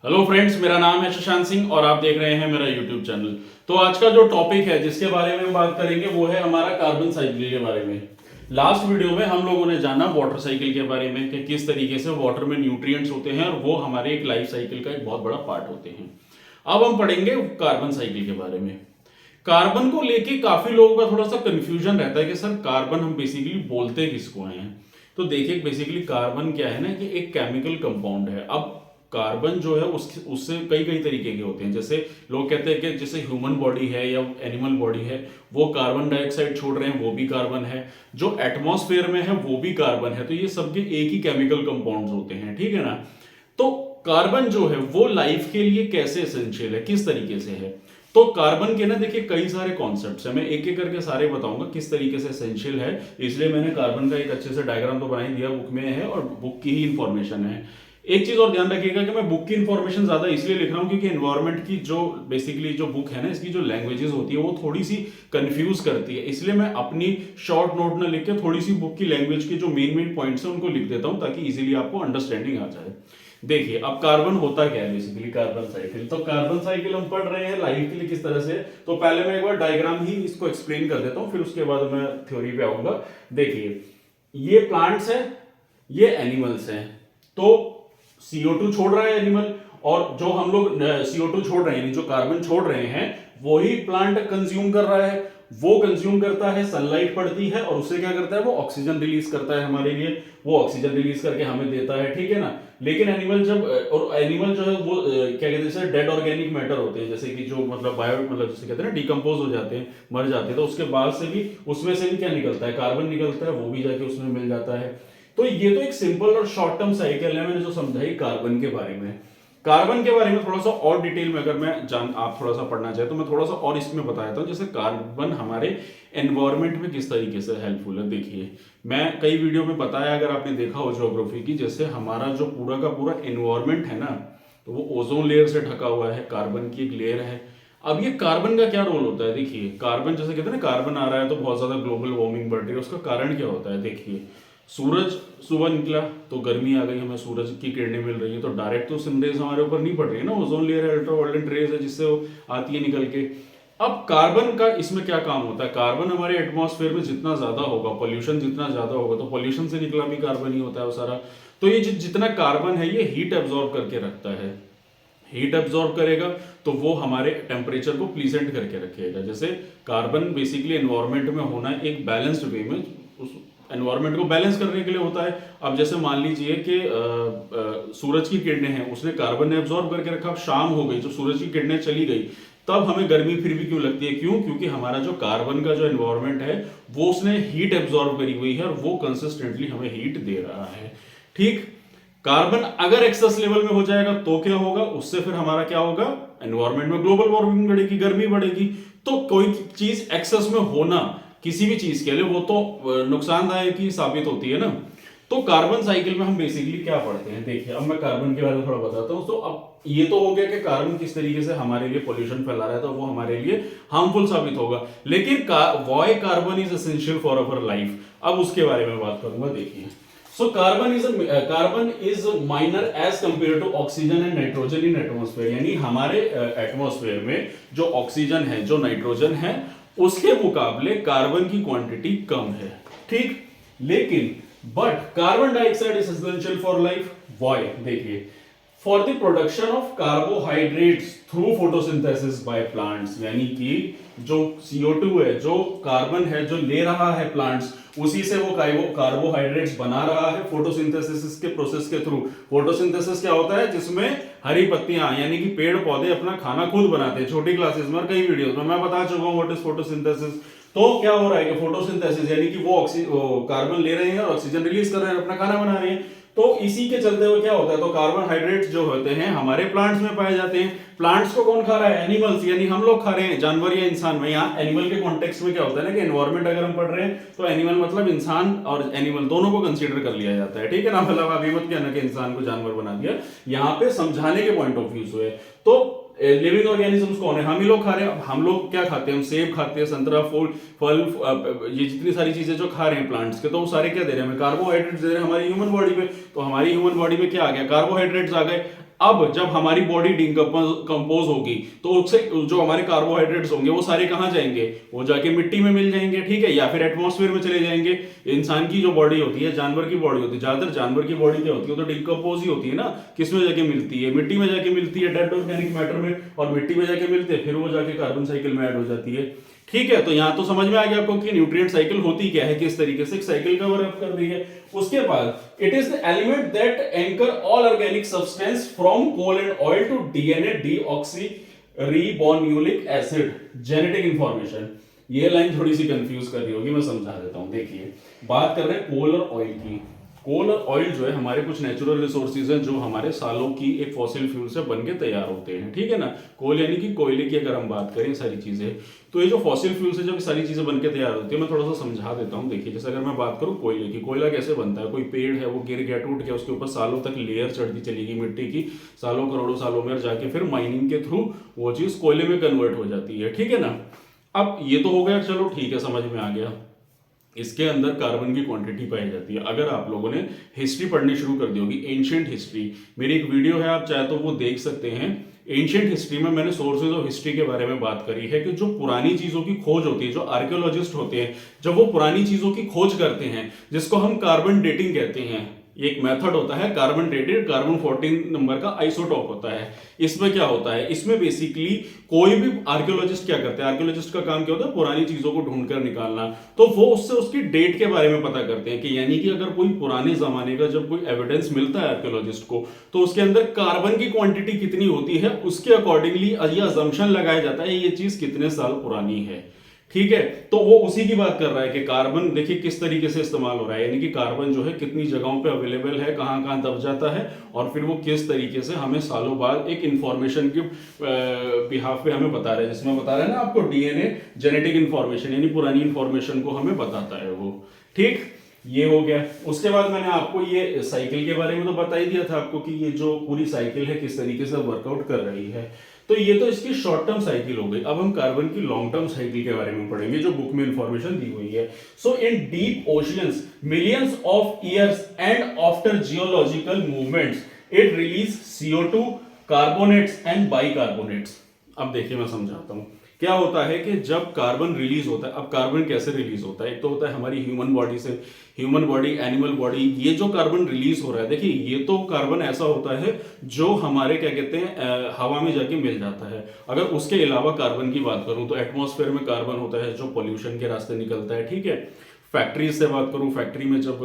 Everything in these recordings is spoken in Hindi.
हेलो फ्रेंड्स, मेरा नाम है शशांक सिंह और आप देख रहे हैं मेरा यूट्यूब चैनल। तो आज का जो टॉपिक है जिसके बारे में हम बात करेंगे वो है हमारा कार्बन साइकिल के बारे में। लास्ट वीडियो में हम लोगों ने जाना वाटर साइकिल के बारे में कि किस तरीके से वाटर में न्यूट्रिएंट्स होते हैं और वो हमारे एक लाइफ साइकिल का एक बहुत बड़ा पार्ट होते हैं। अब हम पढ़ेंगे कार्बन साइकिल के बारे में। कार्बन को लेके काफी लोगों का थोड़ा सा कंफ्यूजन रहता है कि सर कार्बन हम बेसिकली बोलते किसको हैं। तो देखिए बेसिकली कार्बन क्या है ना कि एक केमिकल कंपाउंड है। अब कार्बन जो है उससे कई कई तरीके के होते हैं। जैसे लोग कहते हैं कि जैसे ह्यूमन बॉडी है या एनिमल बॉडी है वो कार्बन डाइऑक्साइड छोड़ रहे हैं, वो भी कार्बन है। जो एटमॉस्फेयर में है वो भी कार्बन है। तो ये सबके एक ही केमिकल कंपाउंड्स होते हैं, ठीक है ना। तो कार्बन जो है वो लाइफ के लिए कैसे एसेंशियल है, किस तरीके से है। तो कार्बन के ना देखिए कई सारे कॉन्सेप्ट्स हैं, मैं एक एक करके सारे बताऊंगा किस तरीके से एसेंशियल है। इसलिए मैंने कार्बन का एक अच्छे से डायग्राम तो बना ही दिया, बुक में है और बुक की ही इंफॉर्मेशन है। एक चीज और ध्यान रखिएगा कि मैं बुक की इंफॉर्मेशन ज्यादा इसलिए लिख रहा हूं क्योंकि एनवायरनमेंट की जो बेसिकली जो बुक है ना इसकी जो लैंग्वेजेस होती है वो थोड़ी सी कंफ्यूज करती है। इसलिए मैं अपनी शॉर्ट नोट ना लिख के थोड़ी सी बुक की लैंग्वेज के जो मेन मेन पॉइंट्स हैं उनको लिख देता हूं ताकि इजीली आपको अंडरस्टैंडिंग आ जाए। देखिए अब कार्बन होता क्या है बेसिकली कार्बन साइकिल। तो कार्बन साइकिल हम पढ़ रहे हैं लाइफ के लिए किस तरह से। तो पहले मैं एक बार डायग्राम ही इसको एक्सप्लेन कर देता हूं, फिर उसके बाद मैं थ्योरी पे आऊंगा। देखिए ये प्लांट्स है, ये एनिमल्स हैं। तो CO2 छोड़ रहा है एनिमल और जो हम लोग CO2 छोड़ रहे हैं यानी जो कार्बन छोड़ रहे हैं वही प्लांट कंज्यूम कर रहा है। वो कंज्यूम करता है, सनलाइट पड़ती है और उससे क्या करता है वो ऑक्सीजन रिलीज करता है हमारे लिए। वो ऑक्सीजन रिलीज करके हमें देता है, ठीक है ना। लेकिन एनिमल जब और एनिमल जो है वो क्या कहते हैं जैसे डेड ऑर्गेनिक मैटर होते हैं, जैसे कि जो मतलब बायो मतलब जैसे कहते हैं ना डिकम्पोज हो जाते हैं, मर जाते हैं। तो उसके बाद से भी उसमें से भी क्या निकलता है, कार्बन निकलता है, वो भी जाके उसमें मिल जाता है। तो ये तो एक सिंपल और शॉर्ट टर्म साइकिल है मैंने जो समझाई कार्बन के बारे में। कार्बन के बारे में थोड़ा सा और डिटेल में अगर मैं आप थोड़ा सा पढ़ना चाहे तो मैं थोड़ा सा और इसमें बताता हूँ जैसे कार्बन हमारे एनवायरनमेंट में किस तरीके से हेल्पफुल है। देखिए मैं कई वीडियो में बताया, अगर आपने देखा हो ज्योग्राफी की, जैसे हमारा जो पूरा का पूरा एनवायरनमेंट है ना तो वो ओजोन लेयर से ढका हुआ है, कार्बन की एक लेयर है। अब ये कार्बन का क्या रोल होता है, देखिए कार्बन जैसे कहते हैं ना कार्बन आ रहा है तो बहुत ज्यादा ग्लोबल वार्मिंग बढ़ रही है, उसका कारण क्या होता है। देखिए सूरज सुबह निकला तो गर्मी आ गई, हमें सूरज की किरणें मिल रही है तो डायरेक्ट तो सन रेज हमारे ऊपर नहीं पड़ रही है ना, ओजोन लेयर है, अल्ट्रावायलेट रेज है जिससे वो आती है निकल के। अब कार्बन का इसमें क्या काम होता है, कार्बन हमारे एटमॉस्फेयर में जितना ज्यादा होगा, पोल्यूशन जितना ज्यादा होगा, तो पोल्यूशन से निकला भी कार्बन ही होता है वो सारा। तो ये जितना कार्बन है ये हीट एब्जॉर्ब करके रखता है। हीट एब्जॉर्ब करेगा तो वो हमारे टेम्परेचर को प्लीजेंट करके रखेगा। जैसे कार्बन बेसिकली एनवायरनमेंट में होना एक बैलेंस्ड वे में उस एनवायरनमेंट को बैलेंस करने के लिए होता है। अब जैसे मान लीजिए कि सूरज की किरणें हैं, उसने कार्बन ने एब्जॉर्ब करके रखा, अब शाम हो गई, जो सूरज की किरणें चली गई, तब हमें गर्मी फिर भी क्यों लगती है, क्यों, क्योंकि हमारा जो कार्बन का जो एनवायरनमेंट है वो उसने हीट एब्जॉर्ब करी हुई है और वो कंसिस्टेंटली हमें हीट दे रहा है। ठीक, कार्बन अगर एक्सेस लेवल में हो जाएगा तो क्या होगा, उससे फिर हमारा क्या होगा, एनवायरनमेंट में ग्लोबल वार्मिंग बढ़ेगी, गर्मी बढ़ेगी। तो कोई चीज एक्सेस में होना किसी भी चीज के लिए वो तो नुकसानदायक ही साबित होती है ना। तो कार्बन साइकिल में हम बेसिकली क्या पढ़ते हैं, देखिए अब मैं कार्बन के बारे में थोड़ा बताता हूँ। तो अब ये तो हो गया कि कार्बन किस तरीके से हमारे लिए पोल्यूशन फैला रहा है तो वो हमारे लिए हार्मफुल साबित होगा। लेकिन why carbon is essential for our life, अब उसके बारे में बात करूंगा। देखिए so carbon is minor as compare to oxygen and nitrogen in atmosphere. यानी हमारे एटमॉस्फेयर में जो ऑक्सीजन है, जो नाइट्रोजन है, उसके मुकाबले कार्बन की क्वांटिटी कम है। ठीक, लेकिन but carbon dioxide is essential for life. Why, देखिए for the production of carbohydrates through photosynthesis by plants. यानी कि जो CO2 है, जो कार्बन है जो ले रहा है प्लांट्स, उसी से वो कार्बोहाइड्रेट्स बना रहा है फोटोसिंथेसिस के प्रोसेस के थ्रू। फोटोसिंथेसिस क्या होता है, जिसमें हरी पत्तियां यानी कि पेड़ पौधे अपना खाना खुद बनाते हैं। छोटी क्लासेस में और कई वीडियोस में मैं बता चुका हूं व्हाट इज फोटोसिंथेसिस। तो क्या हो रहा है कि फोटोसिंथेसिस यानी कि वो कार्बन ले रहे हैं और ऑक्सीजन रिलीज कर रहे हैं, अपना खाना बना रहे हैं। तो इसी के चलते हुए क्या होता है, तो कार्बोहाइड्रेट्स जो होते हैं हमारे प्लांट्स में पाए जाते हैं। प्लांट्स को कौन खा रहा है, एनिमल्स, यानी हम लोग खा रहे हैं, जानवर या इंसान में। यहाँ एनिमल के कॉन्टेक्स्ट में क्या होता है ना कि एनवायरनमेंट अगर हम पढ़ रहे हैं तो एनिमल मतलब इंसान और एनिमल दोनों को कंसीडर कर लिया जाता है, ठीक है ना। मतलब अभी मत कहना कि इंसान को जानवर बना दिया, यहाँ पे समझाने के पॉइंट ऑफ व्यू से। तो लिविंग ऑर्गेनिजम्स कौन है, हम ही लोग खा रहे हैं। हम लोग क्या खाते हैं, हम सेब खाते हैं, संतरा, फूल, फल, ये जितनी सारी चीजें जो खा रहे हैं प्लांट्स के, तो वो सारे क्या दे रहे हैं हमें, कार्बोहाइड्रेट्स दे रहे हैं हमारी ह्यूमन बॉडी में। तो हमारी ह्यूमन बॉडी में क्या आ गया, कार्बोहाइड्रेट्स आ गए। अब जब हमारी बॉडी डिकम्पोज होगी तो उससे जो हमारे कार्बोहाइड्रेट्स होंगे वो सारे कहाँ जाएंगे, वो जाके मिट्टी में मिल जाएंगे, ठीक है, या फिर एटमॉस्फेयर में चले जाएंगे। इंसान की जो बॉडी होती है, जानवर की बॉडी होती है, ज्यादातर जानवर की बॉडी क्या होती है, तो डिकम्पोज ही होती है ना, किसमें जाके मिलती है, मिट्टी में जाके मिलती है, डेड ऑर्गेनिक मैटर में, और मिट्टी में जाके मिलते हैं, फिर वो जाके कार्बन साइकिल में ऐड हो जाती है। ठीक है, तो यहां तो समझ में आ गया आपको कि न्यूट्रिएंट साइकिल होती क्या है, किस तरीके से साइकिल कवर अप कर दी है। उसके बाद it is the element that anchor all organic substance from coal and oil to DNA deoxy ribonucleic acid genetic information. ये लाइन थोड़ी सी कंफ्यूज कर रही होगी, मैं समझा देता हूं। देखिए, बात कर रहे हैं कोल और ऑयल की। कोल और ऑयल जो है हमारे कुछ नेचुरल रिसोर्सेज हैं जो हमारे सालों की एक फॉसिल फ्यूल से बनके तैयार होते हैं, ठीक है ना। कोल यानी कि कोयले की अगर हम बात करें, सारी चीजें, तो ये जो फॉसिल फ्यूल से जब सारी चीजें बनके तैयार होती है, मैं थोड़ा सा समझा देता हूँ। देखिए, जैसे अगर मैं बात करूँ कोयले की, कोयला कैसे बनता है, कोई पेड़ है वो गिर गया, टूट गया, उसके ऊपर सालों तक लेयर चढ़ती चलेगी मिट्टी की, सालों करोड़ों सालों में, जाके फिर माइनिंग के थ्रू वो चीज कोयले में कन्वर्ट हो जाती है, ठीक है ना। अब ये तो हो गया, चलो ठीक है, समझ में आ गया। इसके अंदर कार्बन की क्वांटिटी पाई जाती है। अगर आप लोगों ने हिस्ट्री पढ़नी शुरू कर दी होगी, एंशिएंट हिस्ट्री, मेरी एक वीडियो है, आप चाहे तो वो देख सकते हैं। एंशिएंट हिस्ट्री में मैंने सोर्सेज ऑफ हिस्ट्री के बारे में बात करी है कि जो पुरानी चीजों की खोज होती है, जो आर्कियोलॉजिस्ट होते हैं, जब वो पुरानी चीजों की खोज करते हैं, जिसको हम कार्बन डेटिंग कहते हैं, एक मेथड होता है कार्बन डेटेड, कार्बन 14 नंबर का आइसोटॉप होता है। इसमें क्या होता है, इसमें बेसिकली कोई भी आर्कियोलॉजिस्ट क्या करते हैं, आर्कियोलॉजिस्ट का काम क्या होता है, पुरानी चीजों को ढूंढकर निकालना। तो वो उससे उसकी डेट के बारे में पता करते हैं कि यानी कि अगर कोई पुराने जमाने का जब कोई एविडेंस मिलता है आर्कियोलॉजिस्ट को, तो उसके अंदर कार्बन की क्वांटिटी कितनी होती है, उसके अकॉर्डिंगली ये अजम्पशन लगाया जाता है ये चीज कितने साल पुरानी है, ठीक है। तो वो उसी की बात कर रहा है कि कार्बन देखिए किस तरीके से इस्तेमाल हो रहा है, यानी कि कार्बन जो है कितनी जगहों पे अवेलेबल है, कहां कहां दब जाता है, और फिर वो किस तरीके से हमें सालों बाद एक इंफॉर्मेशन के बिहाफ पे हमें बता रहा है, जिसमें बता रहा है ना आपको डीएनए जेनेटिक इंफॉर्मेशन, यानी पुरानी इंफॉर्मेशन को हमें बताता है वो, ठीक। ये हो गया। उसके बाद मैंने आपको ये साइकिल के बारे में तो बता ही दिया था आपको कि ये जो पूरी साइकिल है किस तरीके से वर्कआउट कर रही है। तो ये तो इसकी शॉर्ट टर्म साइकिल हो गई। अब हम कार्बन की लॉन्ग टर्म साइकिल के बारे में पढ़ेंगे जो बुक में इंफॉर्मेशन दी हुई है। So in deep oceans millions of years and after geological movements it release CO2, carbonates and bicarbonates. अब देखिए मैं समझाता हूं क्या होता है कि जब कार्बन रिलीज होता है, अब कार्बन कैसे रिलीज होता है, एक तो होता है हमारी ह्यूमन बॉडी से, ह्यूमन बॉडी, एनिमल बॉडी, ये जो कार्बन रिलीज हो रहा है, देखिए ये तो कार्बन ऐसा होता है जो हमारे क्या कहते हैं हवा में जाके मिल जाता है। अगर उसके अलावा कार्बन की बात करूं तो एटमॉस्फेयर में कार्बन होता है जो पोल्यूशन के रास्ते निकलता है, ठीक है। फैक्ट्रीज से बात करूं, फैक्ट्री में जब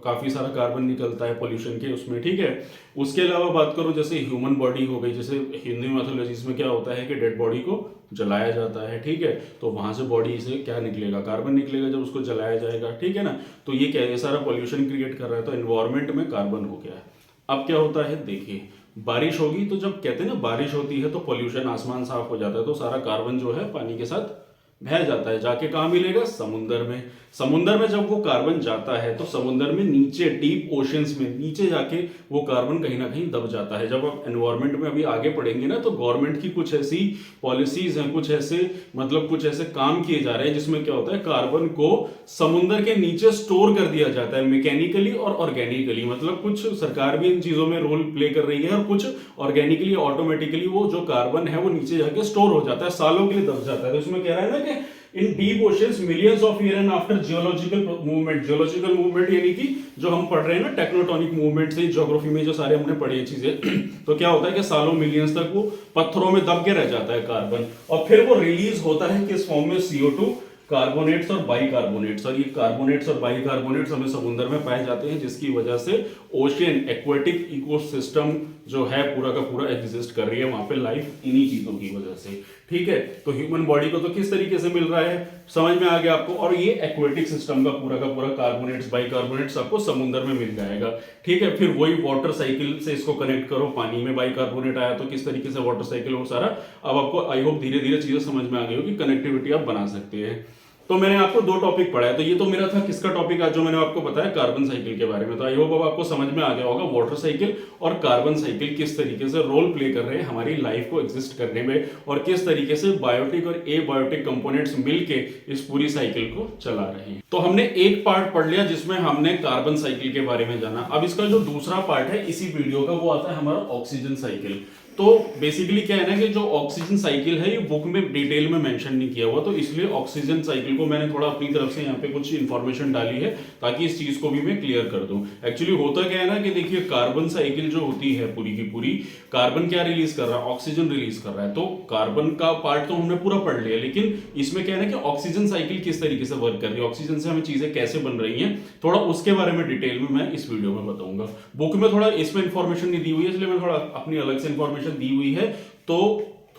काफी सारा कार्बन निकलता है पोल्यूशन के उसमें, ठीक है। उसके अलावा बात करूं जैसे ह्यूमन बॉडी हो गई, जैसे हिंदू मैथोलॉजीज में क्या होता है कि डेड बॉडी को जलाया जाता है, ठीक है, तो वहां से बॉडी से क्या निकलेगा, कार्बन निकलेगा जब उसको जलाया जाएगा, ठीक है ना। तो ये क्या है, ये सारा पोल्यूशन क्रिएट कर रहा है, तो एनवायरमेंट में कार्बन हो गया है। अब क्या होता है, देखिए बारिश होगी तो जब कहते हैं ना बारिश होती है तो पोल्यूशन, आसमान साफ हो जाता है, तो सारा कार्बन जो है पानी के साथ बह जाता है, जाके कहाँ मिलेगा, समुंदर में। समुंदर में जब वो कार्बन जाता है तो समुंदर में नीचे डीप ओशियंस में नीचे जाके वो कार्बन कहीं ना कहीं दब जाता है। जब आप एनवायरमेंट में अभी आगे पढ़ेंगे ना तो गवर्नमेंट की कुछ ऐसी पॉलिसीज हैं, कुछ ऐसे मतलब कुछ ऐसे काम किए जा रहे हैं जिसमें क्या होता है, कार्बन को समुंदर के नीचे स्टोर कर दिया जाता है मैकेनिकली और ऑर्गेनिकली। मतलब कुछ सरकार भी इन चीजों में रोल प्ले कर रही है और कुछ ऑर्गेनिकली ऑटोमेटिकली वो जो कार्बन है वो नीचे जाके स्टोर हो जाता है, सालों के लिए दब जाता है। तो इसमें कह रहा है ना कि इन deep oceans millions of year and after geological movement, geological movement यानी कि जो हम पढ़ रहे हैं ना टेक्नोटॉनिक मूवमेंट से, ज्योग्राफी में जो सारे हमने पढ़ी चीजें तो क्या होता है कि सालों मिलियंस तक वो पत्थरों में दब के रह जाता है कार्बन, और फिर वो रिलीज होता है किस फॉर्म में, CO2, कार्बोनेट्स और बाइकार्बोनेट्स। और ये कार्बोनेट्स और बाइकार्बोनेट्स हमें समुद्र में पाए जाते हैं, जिसकी वजह से ओशियन एक्वेटिक इकोसिस्टम जो है पूरा का पूरा एग्जिस्ट कर रही है वहां पे लाइफ, इन्हीं चीजों की वजह से, ठीक है। तो ह्यूमन बॉडी को तो किस तरीके से मिल रहा है समझ में आ गया आपको, और ये एक्वेटिक सिस्टम का पूरा कार्बोनेट्स बाइकार्बोनेट्स आपको समुद्र में मिल जाएगा, ठीक है। फिर वही वाटर साइकिल से इसको कनेक्ट करो, पानी में बाइकार्बोनेट आया तो किस तरीके से वाटर साइकिल हो सारा। अब आपको आई होप धीरे धीरे चीजें समझ में आ गई होगी, कनेक्टिविटी आप बना सकते हैं। तो मैंने आपको दो टॉपिक पढ़ाया, तो ये तो मेरा था किसका टॉपिक आज जो मैंने आपको बताया, कार्बन साइकिल के बारे में। तो आई होप अब आपको समझ में आ गया होगा वाटर साइकिल और कार्बन साइकिल किस तरीके से रोल प्ले कर रहे हैं हमारी लाइफ को एग्जिस्ट करने में, और किस तरीके से बायोटिक और एबायोटिक कंपोनेंट्स मिलके इस पूरी साइकिल को चला रहे हैं। तो हमने एक पार्ट पढ़ लिया जिसमें हमने कार्बन साइकिल के बारे में जाना। अब इसका जो दूसरा पार्ट है इसी वीडियो का, वो आता है हमारा ऑक्सीजन साइकिल। तो बेसिकली क्या है ना कि जो ऑक्सीजन साइकिल है ये बुक में डिटेल में मेंशन नहीं किया हुआ, तो इसलिए ऑक्सीजन साइकिल को मैंने थोड़ा अपनी तरफ से यहाँ पे कुछ इंफॉर्मेशन डाली है ताकि इस चीज को भी मैं क्लियर कर दूं। एक्चुअली होता क्या है ना कि देखिए कार्बन साइकिल जो होती है पूरी की पूरी, कार्बन क्या रिलीज कर रहा है, ऑक्सीजन रिलीज कर रहा है। तो कार्बन का पार्ट तो हमने पूरा पढ़ लिया, लेकिन इसमें क्या है ना कि ऑक्सीजन साइकिल किस तरीके से वर्क कर रही है, ऑक्सीजन से हमें चीजें कैसे बन रही है, थोड़ा उसके बारे में डिटेल में मैं इस वीडियो में बताऊंगा। बुक में थोड़ा इसमें इंफॉर्मेशन नहीं दी हुई है, इसलिए मैं थोड़ा अपनी अलग से इंफॉर्मेशन दी हुई है, तो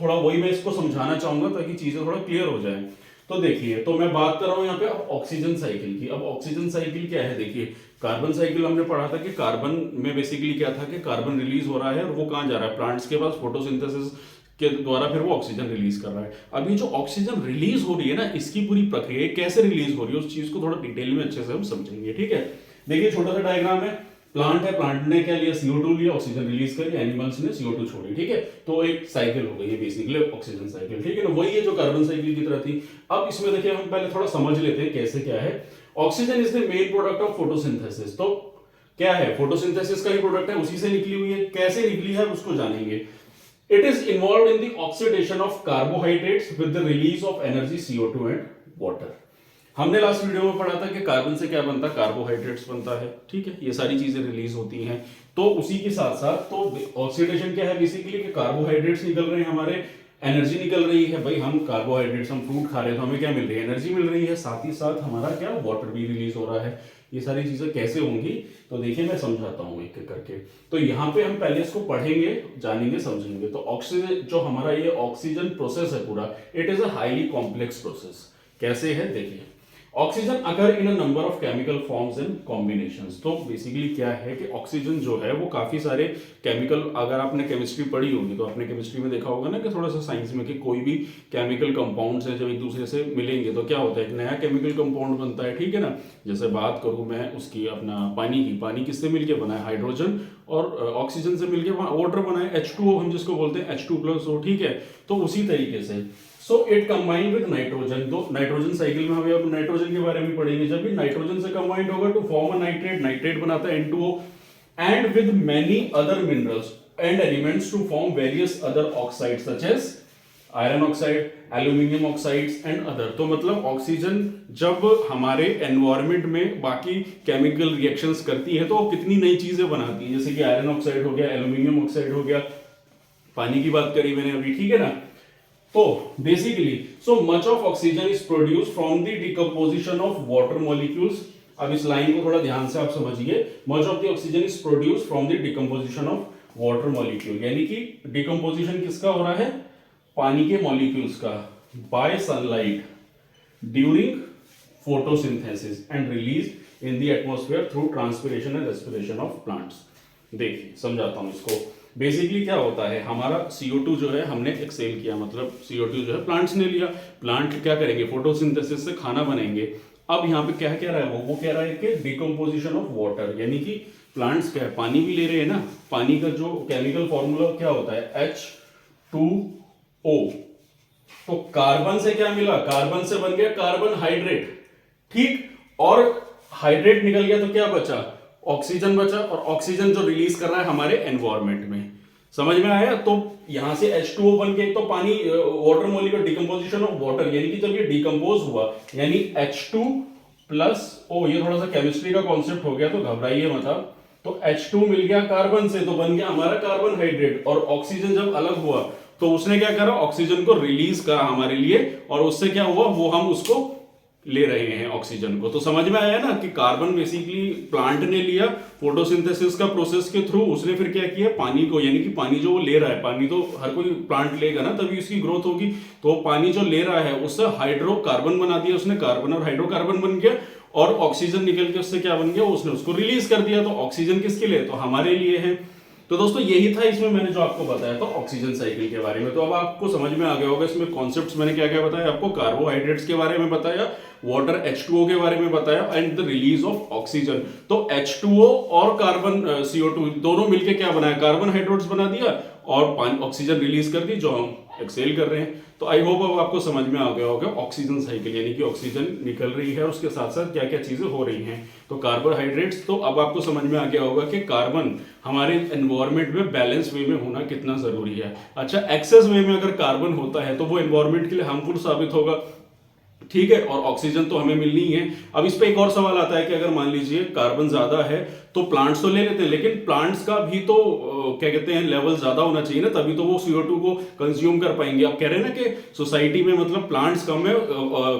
थोड़ा वही मैं इसको समझाना चाहूंगा ताकि चीजें थोड़ा क्लियर हो जाए। तो देखिए, तो मैं बात कर रहा हूं यहाँ पे ऑक्सीजन साइकिल की। अब ऑक्सीजन साइकिल क्या है, देखिए कार्बन साइकिल हमने पढ़ा था कि कार्बन में बेसिकली क्या था कि कार्बन रिलीज हो रहा है और वो कहां जा रहा है, प्लांट्स के पास फोटोसिंथेसिस के द्वारा फिर वो ऑक्सीजन रिलीज कर रहा है। अभी जो ऑक्सीजन रिलीज हो रही है ना, इसकी पूरी प्रक्रिया कैसे रिलीज हो रही है उस चीज को थोड़ा डिटेल में अच्छे से हम समझेंगे, ठीक है। देखिए छोटा सा डायग्राम है, प्लांट है, प्लांट ने क्या लिया, CO2 लिया, ऑक्सीजन रिलीज करी, एनिमल्स ने CO2 छोड़ी, ठीक है। तो एक साइकिल हो गई है बेसिकली ऑक्सीजन साइकिल, ठीक है ना। वही है जो कार्बन साइकिल की तरह थी। अब इसमें देखिए हम पहले थोड़ा समझ लेते हैं कैसे क्या है। Oxygen is the main product of photosynthesis. तो क्या है, फोटोसिंथेसिस का ही प्रोडक्ट है, उसी से निकली हुई है। कैसे निकली है उसको जानेंगे। It is involve in the oxidation of carbohydrates with the release of energy CO2 and water. हमने लास्ट वीडियो में पढ़ा था कि कार्बन से क्या बनता है, कार्बोहाइड्रेट्स बनता है, ठीक है। ये सारी चीजें रिलीज होती हैं। तो उसी के साथ साथ तो ऑक्सीडेशन क्या है बेसिकली कि कार्बोहाइड्रेट्स निकल रहे हैं हमारे, एनर्जी निकल रही है। भाई हम कार्बोहाइड्रेट्स, हम फ्रूट खा रहे हैं तो हमें क्या मिल रही है, एनर्जी मिल रही है। साथ ही साथ हमारा क्या, वाटर भी रिलीज हो रहा है। ये सारी चीजें कैसे होंगी तो देखिए मैं समझाता हूँ एक एक करके। तो यहाँ पे हम पहले इसको पढ़ेंगे, जानेंगे, समझेंगे। तो ऑक्सीजन जो हमारा ये ऑक्सीजन प्रोसेस है पूरा, it is a highly complex process. कैसे है देखिए, ऑक्सीजन अगर in a number of chemical forms and combinations. तो बेसिकली क्या है कि ऑक्सीजन जो है वो काफी सारे केमिकल, अगर आपने केमिस्ट्री पढ़ी होगी तो आपने केमिस्ट्री में देखा होगा ना कि थोड़ा सा साइंस में कि कोई भी केमिकल कंपाउंड्स है जब एक दूसरे से मिलेंगे तो क्या होता है, एक नया केमिकल कंपाउंड बनता है, ठीक है ना। जैसे बात करूं मैं उसकी अपना पानी की, पानी किससे मिलके बना है, हाइड्रोजन और ऑक्सीजन से मिलके वाटर बना है, H2O हम जिसको बोलते हैं, H2+O, ठीक है। तो उसी तरीके से so it combined with nitrogen. तो नाइट्रोजन साइकिल में हमें अब नाइट्रोजन के बारे में पढ़ेंगे। जब भी नाइट्रोजन से कंबाइंड होगा to form a nitrate, nitrate बनाता है N2O, and with many other minerals and elements to form various other oxides such as iron oxide, aluminium oxides and other. तो मतलब ऑक्सीजन जब हमारे एनवायरमेंट में बाकी केमिकल रिएक्शंस करती है तो वो कितनी नई चीजें बनाती है, जैसे कि आयरन ऑक्साइड हो गया, एल्यूमिनियम ऑक्साइड हो गया, पानी की बात करी मैंने अभी, ठीक है ना। तो basically so much of oxygen is produce from the decomposition of water molecules. अब इस लाइन को थोड़ा ध्यान से आप समझिए। Much of the oxygen is produce from the decomposition of water molecule, यानी कि डिकम्पोजिशन किसका हो रहा है, पानी के मॉलिक्यूल्स का, bye sunlight during photosynthesis and release in the atmosphere through transpiration and respiration of plants. देखिए समझाता हूं इसको। बेसिकली क्या होता है, हमारा CO2 जो है हमने एक्सेल किया, मतलब CO2 जो है प्लांट्स ने लिया, प्लांट क्या करेंगे, फोटोसिंथेसिस से खाना बनाएंगे। अब यहाँ पे क्या कह रहा है वो कह रहा है कि डिकम्पोजिशन ऑफ वाटर, यानी कि प्लांट्स क्या है, पानी भी ले रहे हैं ना। पानी का जो केमिकल फॉर्मूला क्या होता है, H2O। तो कार्बन से क्या मिला, कार्बन से बन गया कार्बन हाइड्रेट, ठीक। और हाइड्रेट निकल गया तो क्या बचा, ऑक्सीजन बचा, और ऑक्सीजन जो रिलीज कर रहा है हमारे एनवायरमेंट में। समझ में आया। तो यहां से H2O बन के, तो पानी water molecule, decomposition of water, यानी कि जब ये डिकम्पोज हुआ यानी H2+O, ये थोड़ा सा केमिस्ट्री का कॉन्सेप्ट हो गया तो घबराइए मत आप। तो H2 मिल गया कार्बन से तो बन गया हमारा कार्बन हाइड्रेट, और ऑक्सीजन जब अलग हुआ तो उसने क्या करा, ऑक्सीजन को रिलीज करा हमारे लिए, और उससे क्या हुआ, वो हम उसको ले रहे हैं ऑक्सीजन को। तो समझ में आया ना कि कार्बन बेसिकली प्लांट ने लिया फोटोसिंथेसिस का प्रोसेस के थ्रू, उसने फिर क्या किया, पानी को, यानी कि पानी जो वो ले रहा है, पानी तो हर कोई प्लांट लेगा ना तभी उसकी ग्रोथ होगी। तो पानी जो ले रहा है उससे हाइड्रोकार्बन बना दिया उसने, कार्बन और हाइड्रोकार्बन बन गया, और ऑक्सीजन निकल के उससे क्या बन गया, उसने उसको रिलीज कर दिया। तो ऑक्सीजन किसके लिए, तो हमारे लिए है। तो दोस्तों यही था इसमें मैंने जो आपको बताया था ऑक्सीजन साइकिल के बारे में। तो अब आपको समझ में आ गया होगा इसमें कॉन्सेप्ट्स मैंने क्या क्या बताया आपको। कार्बोहाइड्रेट्स के बारे में बताया, वाटर H2O के बारे में बताया and the release of oxygen. तो H2O और कार्बन CO2 दोनों मिलके क्या बनाया, कार्बन हाइड्रेट्स बना दिया और ऑक्सीजन रिलीज कर दी जो हम एक्सेल कर रहे हैं। तो आई होप अब आपको समझ में आ गया होगा ऑक्सीजन साइकिल, यानी कि ऑक्सीजन निकल रही है उसके साथ साथ क्या क्या चीजें हो रही हैं। तो कार्बोहाइड्रेट्स, तो अब आपको समझ में आ गया होगा कि कार्बन हमारे एनवायरनमेंट में बैलेंस वे में होना कितना जरूरी है। अच्छा, एक्सेस वे में अगर कार्बन होता है तो वो एनवायरनमेंट के लिए हार्मफुल साबित होगा, ठीक है, और ऑक्सीजन तो हमें मिलनी ही है। अब इस पे एक और सवाल आता है कि अगर मान लीजिए कार्बन ज्यादा है तो प्लांट्स तो ले लेते हैं, लेकिन प्लांट्स का भी तो क्या कहते हैं लेवल ज्यादा होना चाहिए ना, तभी तो वो CO2 को कंज्यूम कर पाएंगे। आप कह रहे हैं ना कि सोसाइटी में मतलब प्लांट्स कम है,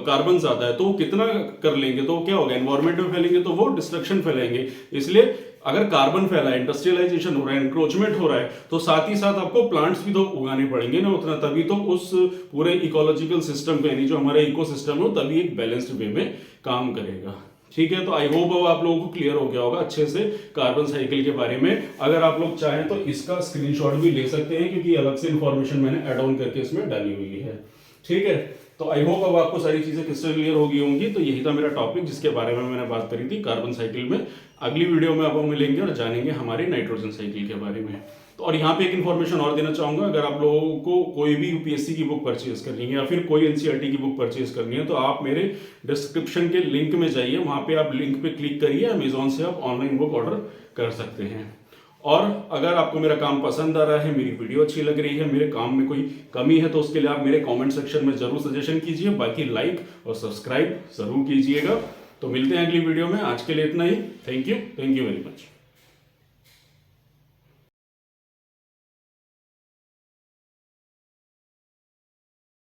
कार्बन ज्यादा है, तो वो कितना कर लेंगे, तो क्या होगा, एनवायरमेंट में फैलेंगे तो वो डिस्ट्रक्शन फैलाएंगे। इसलिए अगर कार्बन फैला है, इंडस्ट्रियलाइजेशन हो रहा है, इंक्रोचमेंट हो रहा है, तो साथ ही साथ आपको प्लांट्स भी तो उगाने पड़ेंगे ना उतना, तभी तो उस पूरे इकोलॉजिकल सिस्टम पे, यानी जो हमारा इकोसिस्टम है, तभी एक बैलेंस्ड वे में काम करेगा। ठीक है, तो आई होप अब आप लोगों को क्लियर हो गया होगा अच्छे से कार्बन साइकिल के बारे में। अगर आप लोग चाहें तो इसका स्क्रीनशॉट भी ले सकते हैं, क्योंकि अलग से इंफॉर्मेशन मैंने ऐड ऑन करके इसमें डाली हुई है। ठीक है, तो आई होप अब आपको सारी चीजें क्रिस्टल क्लियर हो गई होंगी। तो यही था मेरा टॉपिक जिसके बारे में मैंने बात करी थी कार्बन साइकिल में। अगली वीडियो में आप मिलेंगे और जानेंगे हमारी नाइट्रोजन साइकिल के बारे में। तो और यहाँ पे एक इन्फॉर्मेशन और देना चाहूंगा, अगर आप लोगों को कोई भी यूपीएससी की बुक परचेज करनी है या फिर कोई एनसीईआरटी की बुक परचेज करनी है, तो आप मेरे डिस्क्रिप्शन के लिंक में जाइए, वहां पे आप लिंक पे क्लिक करिए, अमेजोन से आप ऑनलाइन बुक ऑर्डर कर सकते हैं। और अगर आपको मेरा काम पसंद आ रहा है, मेरी वीडियो अच्छी लग रही है, मेरे काम में कोई कमी है, तो उसके लिए आप मेरे कमेंट सेक्शन में जरूर सजेशन कीजिए। बाकी लाइक और सब्सक्राइब जरूर कीजिएगा। तो मिलते हैं अगली वीडियो में, आज के लिए इतना ही। Thank you very much.